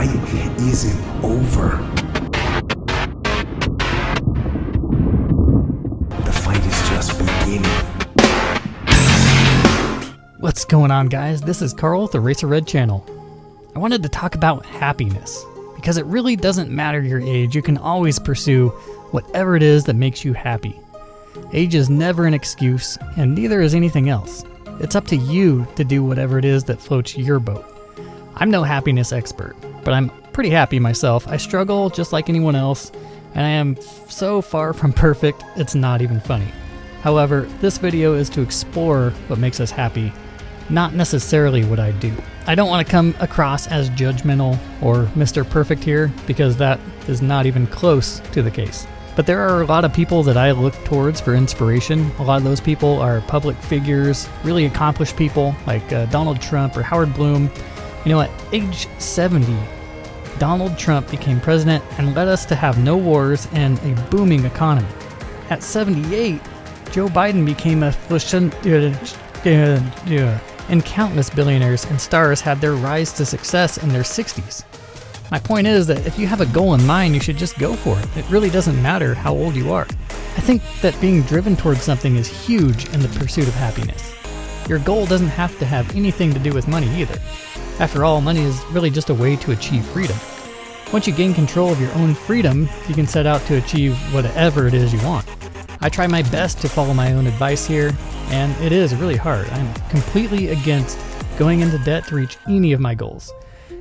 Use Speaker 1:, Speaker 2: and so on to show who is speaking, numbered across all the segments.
Speaker 1: fight isn't over. The fight is just beginning.
Speaker 2: What's going on, guys? This is Carl with the Racerred channel. I wanted to talk about happiness because it really doesn't matter your age. You can always pursue whatever it is that makes you happy. Age is never an excuse, and neither is anything else. It's up to you to do whatever it is that floats your boat. I'm no happiness expert, but I'm pretty happy myself. I struggle just like anyone else, and I am so far from perfect, it's not even funny. However, this video is to explore what makes us happy, not necessarily what I do. I don't want to come across as judgmental or Mr. Perfect here, because that is not even close to the case. But there are a lot of people that I look towards for inspiration. A lot of those people are public figures, really accomplished people like Donald Trump or Howard Bloom. You know, at age 70, Donald Trump became president and led us to have no wars and a booming economy. At 78, Joe Biden became and countless billionaires and stars had their rise to success in their 60s. My point is that if you have a goal in mind, you should just go for it. It really doesn't matter how old you are. I think that being driven towards something is huge in the pursuit of happiness. Your goal doesn't have to have anything to do with money either. After all, money is really just a way to achieve freedom. Once you gain control of your own freedom, you can set out to achieve whatever it is you want. I try my best to follow my own advice here, and it is really hard. I'm completely against going into debt to reach any of my goals.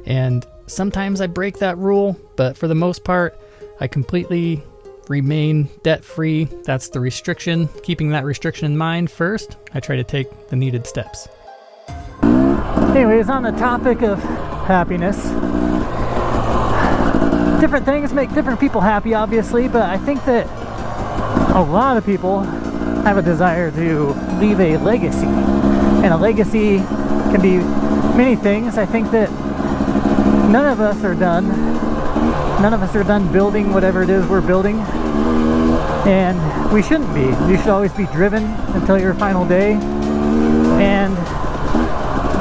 Speaker 2: And sometimes I break that rule, but for the most part, I completely remain debt-free. That's the restriction. Keeping that restriction in mind first, I try to take the needed steps. Anyways, on the topic of happiness, different things make different people happy, obviously, but I think that a lot of people have a desire to leave a legacy, and a legacy can be many things. I think that none of us are done building whatever it is we're building, and we shouldn't be. You should always be driven until your final day, and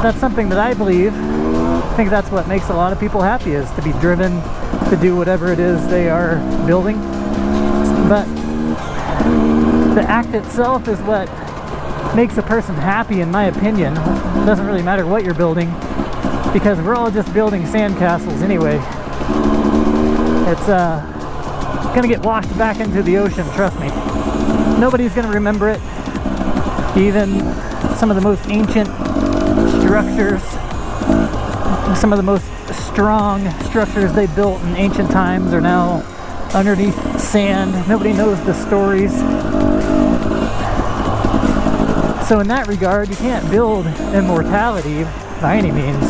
Speaker 2: that's something that I believe. I think that's what makes a lot of people happy, is to be driven to do whatever it is they are building. But the act itself is what makes a person happy, in my opinion. It doesn't really matter what you're building, because we're all just building sandcastles anyway. It's gonna get washed back into the ocean, trust me. Nobody's gonna remember it. Even some of the most ancient structures, some of the most strong structures they built in ancient times are now underneath sand. Nobody knows the stories. So in that regard, you can't build immortality by any means.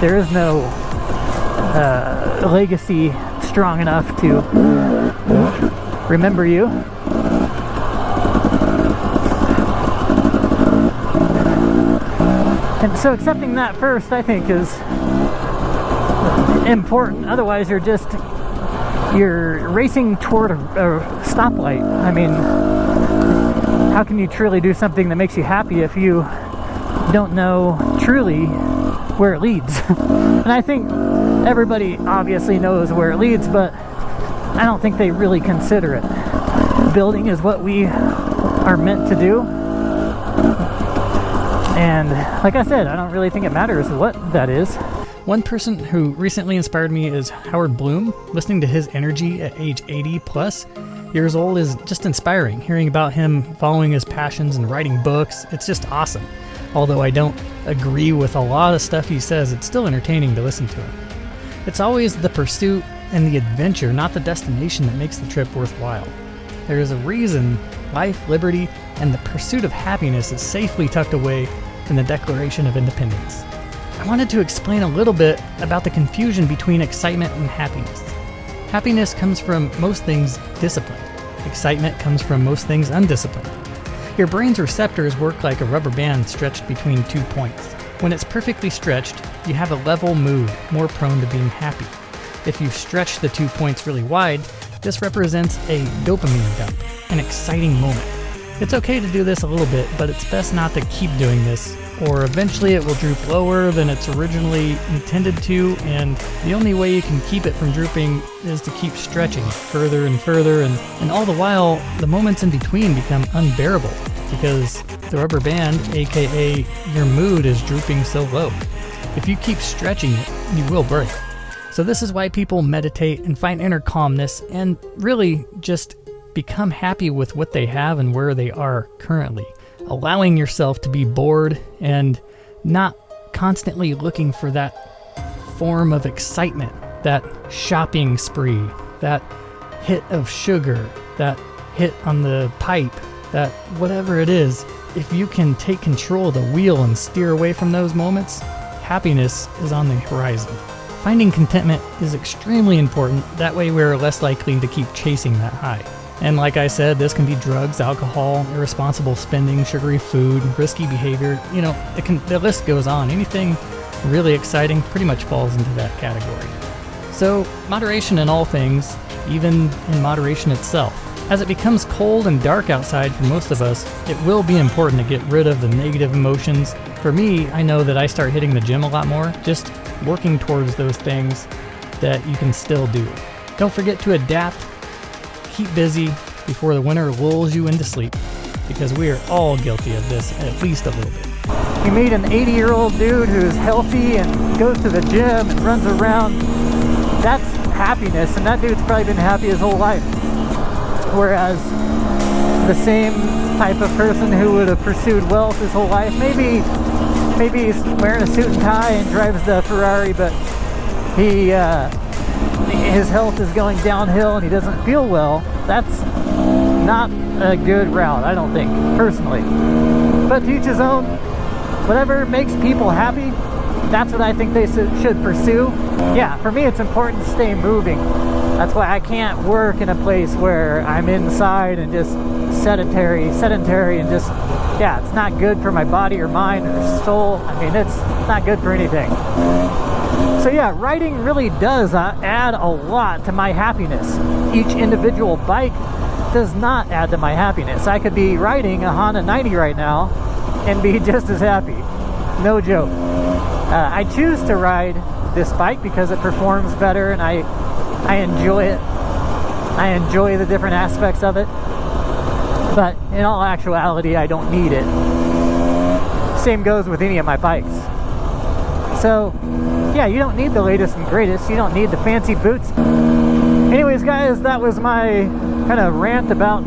Speaker 2: There is no legacy strong enough to remember you. And so accepting that first, I think, is important. Otherwise, you're racing toward a stoplight. I mean, how can you truly do something that makes you happy if you don't know truly where it leads? And I think everybody obviously knows where it leads, but I don't think they really consider it. Building is what we are meant to do. And like I said, I don't really think it matters what that is. One person who recently inspired me is Howard Bloom. Listening to his energy at age 80 plus years old is just inspiring. Hearing about him following his passions and writing books, it's just awesome. Although I don't agree with a lot of stuff he says, it's still entertaining to listen to him. It's always the pursuit and the adventure, not the destination, that makes the trip worthwhile. There is a reason life, liberty, and the pursuit of happiness is safely tucked away in the Declaration of Independence. I wanted to explain a little bit about the confusion between excitement and happiness. Happiness comes from most things disciplined. Excitement comes from most things undisciplined. Your brain's receptors work like a rubber band stretched between 2 points. When it's perfectly stretched, you have a level mood, more prone to being happy. If you stretch the 2 points really wide, this represents a dopamine dump, an exciting moment. It's okay to do this a little bit, but it's best not to keep doing this, or eventually it will droop lower than it's originally intended to, and the only way you can keep it from drooping is to keep stretching further and further, and all the while, the moments in between become unbearable, because the rubber band, aka your mood, is drooping so low. If you keep stretching it, you will break. So this is why people meditate and find inner calmness, and really just become happy with what they have and where they are currently. Allowing yourself to be bored and not constantly looking for that form of excitement, that shopping spree, that hit of sugar, that hit on the pipe, that whatever it is. If you can take control of the wheel and steer away from those moments, happiness is on the horizon. Finding contentment is extremely important. That way we're less likely to keep chasing that high. And like I said, this can be drugs, alcohol, irresponsible spending, sugary food, risky behavior. You know, the list goes on. Anything really exciting pretty much falls into that category. So, moderation in all things, even in moderation itself. As it becomes cold and dark outside for most of us, it will be important to get rid of the negative emotions. For me, I know that I start hitting the gym a lot more, just working towards those things that you can still do. Don't forget to adapt. Keep busy before the winter lulls you into sleep, because we are all guilty of this at least a little bit.
Speaker 3: You meet an 80-year-old dude who's healthy and goes to the gym and runs around. That's happiness, and that dude's probably been happy his whole life. Whereas the same type of person who would have pursued wealth his whole life, maybe he's wearing a suit and tie and drives the Ferrari, but his health is going downhill and he doesn't feel well. That's not a good route, I don't think, personally. But to each his own. Whatever makes people happy, that's what I think they should pursue. Yeah, for me it's important to stay moving. That's why I can't work in a place where I'm inside and just sedentary and just, yeah, it's not good for my body or mind or soul. I mean, it's not good for anything. So yeah, riding really does add a lot to my happiness. Each individual bike does not add to my happiness. I could be riding a Honda 90 right now and be just as happy. No joke. I choose to ride this bike because it performs better and I enjoy it. I enjoy the different aspects of it. But in all actuality, I don't need it. Same goes with any of my bikes. So yeah, you don't need the latest and greatest. You don't need the fancy boots. Anyways, guys, that was my kind of rant about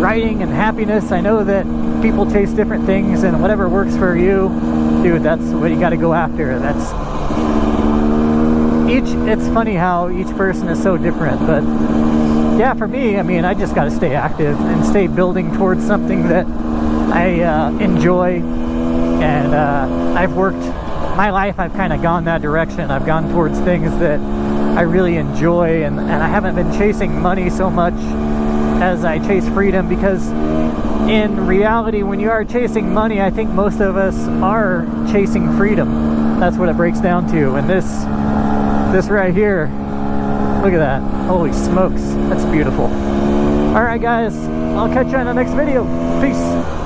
Speaker 3: riding and happiness. I know that people chase different things, and whatever works for you, dude, that's what you got to go after. It's funny how each person is so different, but yeah, for me, I mean, I just got to stay active and stay building towards something that I enjoy, and I've worked my life, I've kind of gone that direction. I've gone towards things that I really enjoy, and I haven't been chasing money so much as I chase freedom, because in reality, when you are chasing money, I think most of us are chasing freedom. That's what it breaks down to. And this right here, look at that. Holy smokes, that's beautiful. All right, guys, I'll catch you on the next video. Peace.